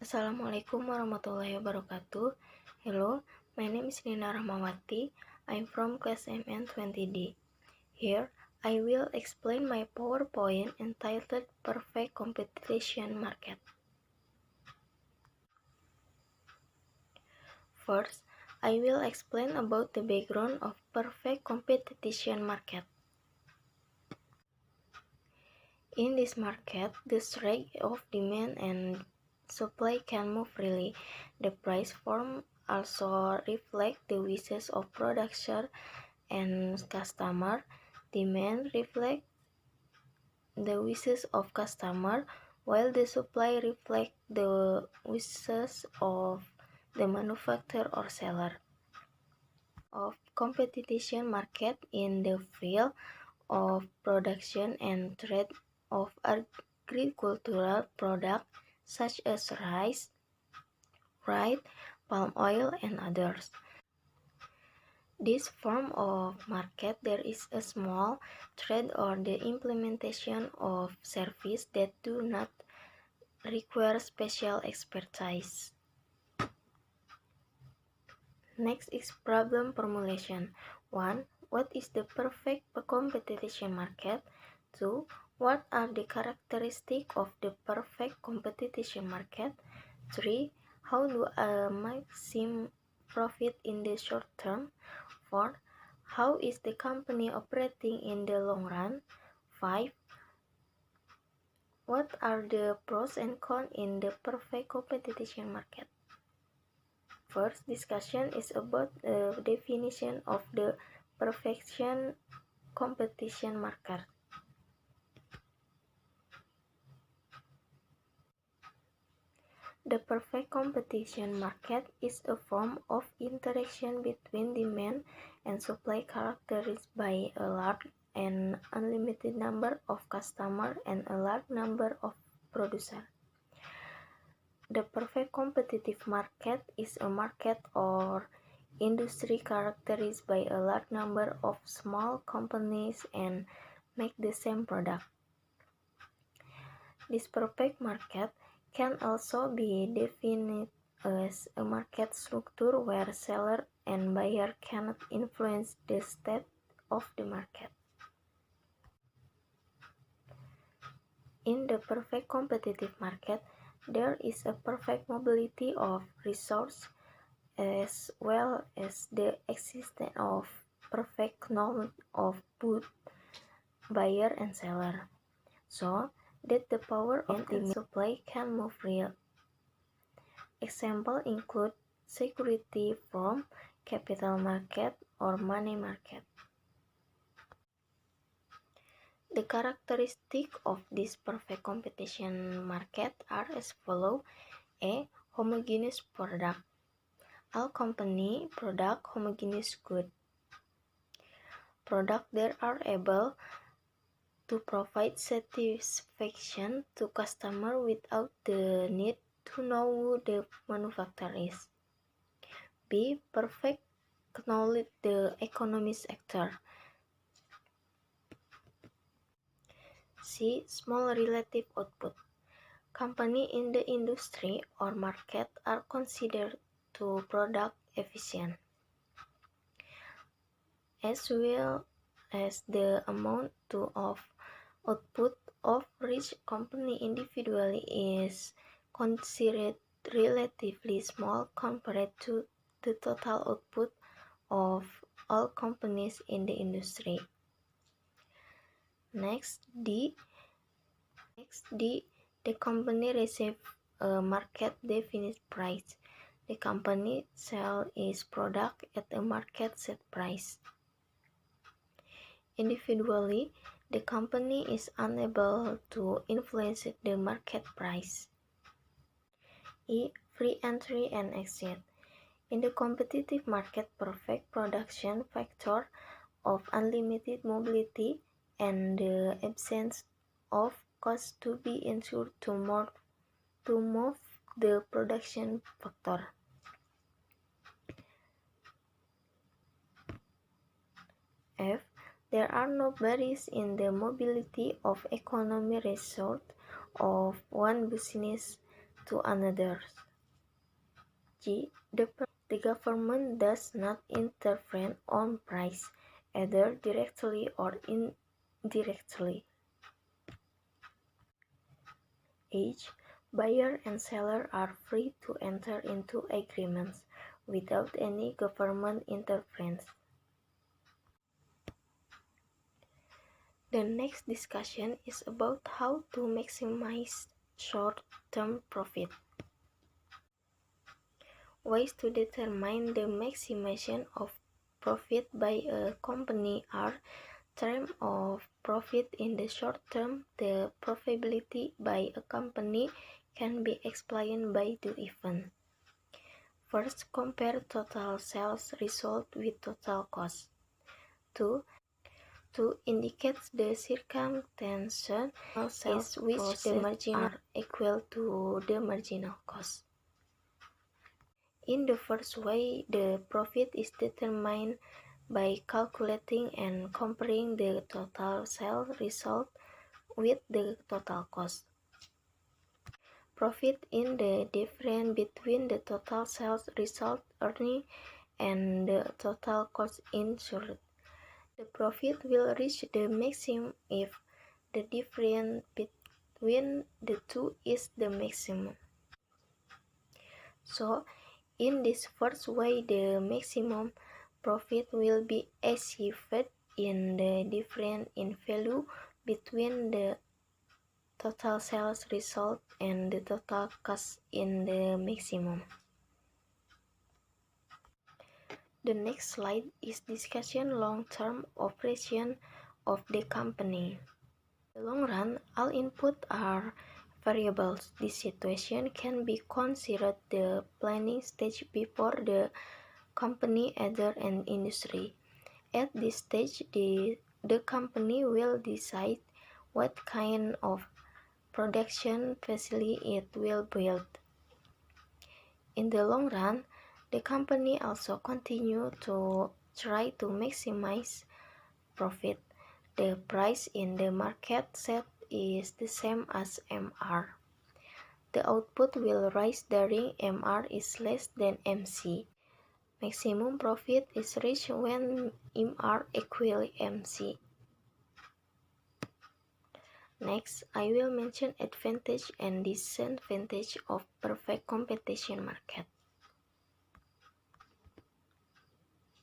Assalamualaikum warahmatullahi wabarakatuh. Hello, my name is Rina Rahmawati. I'm from class MN 20D. Here, I will explain my PowerPoint entitled Perfect Competition Market. First, I will explain about the background of perfect competition market. In this market, the strike of demand and supply can move freely. The price form also reflects the wishes of producer and customer. Demand reflects the wishes of customer, while the supply reflects the wishes of the manufacturer or seller. Of competition market in the field of production and trade of agricultural products such as rice, wheat, palm oil, and others. This form of market there is a small trade or the implementation of service that do not require special expertise. Next is problem formulation. 1. What is the perfect competition market? 2. What are the characteristics of the perfect competition market? 3. How do I maximize profit in the short term? 4. How is the company operating in the long run? 5. What are the pros and cons in the perfect competition market? First discussion is about the definition of the perfection competition market. The perfect competition market is a form of interaction between demand and supply characterized by a large and unlimited number of customers and a large number of producers. The perfect competitive market is a market or industry characterized by a large number of small companies and make the same product. This perfect market can also be defined as a market structure where seller and buyer cannot influence the state of the market. In the perfect competitive market, there is a perfect mobility of resources as well as the existence of perfect knowledge of both buyer and seller, so that the power of the supply can move real. Examples include security from capital market or money market. The characteristics of this perfect competition market are as follows. A. Homogeneous product. All company product homogeneous good. Product that are able to provide satisfaction to customer without the need to know who the manufacturer is. B. Perfect knowledge the economic sector. C. Small relative output. Company in the industry or market are considered to product efficient, as well as the amount of output of each company individually is considered relatively small compared to the total output of all companies in the industry. Next, D. The company receives a market-defined price. The company sells its product at a market set price. Individually, the company is unable to influence the market price. E. Free entry and exit. In the competitive market, perfect production factor of unlimited mobility and the absence of cost to be ensured to move the production factor. F. There are no barriers in the mobility of economic result of one business to another. G. The government does not intervene on price, either directly or indirectly. H. Buyer and seller are free to enter into agreements without any government interference. The next discussion is about how to maximize short-term profit. Ways to determine the maximization of profit by a company are terms of profit in the short term. The profitability by a company can be explained by two events. First, compare total sales result with total cost. 2. Indicates the circumstances in which the margin are equal to the marginal cost. In the first way, the profit is determined by calculating and comparing the total sales result with the total cost. Profit is the difference between the total sales result earning and the total cost incurred. The profit will reach the maximum if the difference between the two is the maximum. So, in this first way, the maximum profit will be achieved in the difference in value between the total sales result and the total cost in the maximum. The next slide is discussion long-term operation of the company. In the long run, all inputs are variables. This situation can be considered the planning stage before the company enters an industry. At this stage, the company will decide what kind of production facility it will build. In the long run, the company also continues to try to maximize profit. The price in the market set is the same as MR. The output will rise during MR is less than MC. Maximum profit is reached when MR equals MC. Next, I will mention advantage and disadvantage of perfect competition market.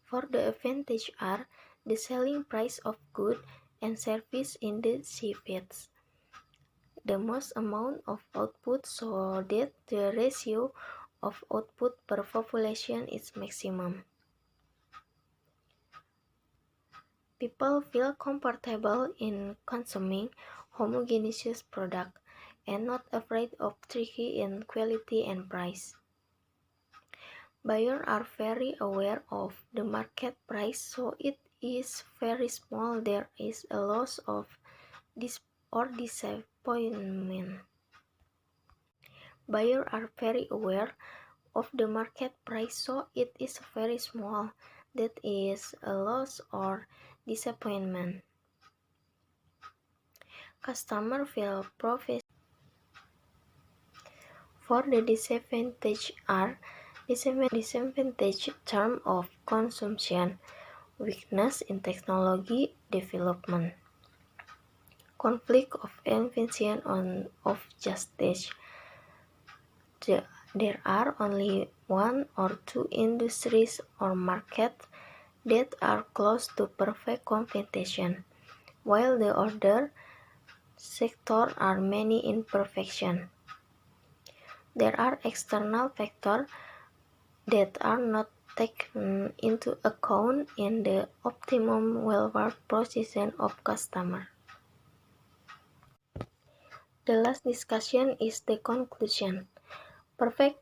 For the advantage are the selling price of goods and service in the cheapest, the most amount of output so that the ratio of output per population is maximum. People feel comfortable in consuming homogeneous product and not afraid of tricky in quality and price. Buyers are very aware of the market price, so it is very small there is a loss of disappointment. Buyers are very aware of the market price, so it is very small that is a loss or disappointment. Customers feel profit. For the disadvantage are disadvantage term of consumption, weakness in technology development, conflict of invention of justice. There are only one or two industries or markets that are close to perfect competition, while the other sectors are many imperfections. There are external factors that are not taken into account in the optimum welfare position of customers. The last discussion is the conclusion. Perfect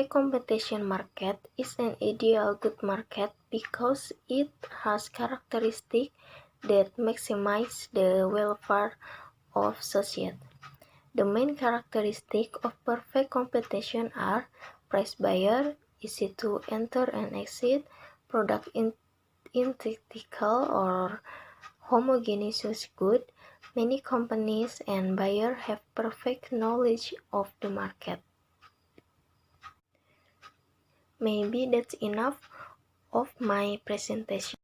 competition market is an ideal good market because it has characteristics that maximize the welfare of society. The main characteristics of perfect competition are price barrier, easy to enter and exit, product identical or homogeneous good, Many companies and buyers have perfect knowledge of the market. Maybe that's enough of my presentation.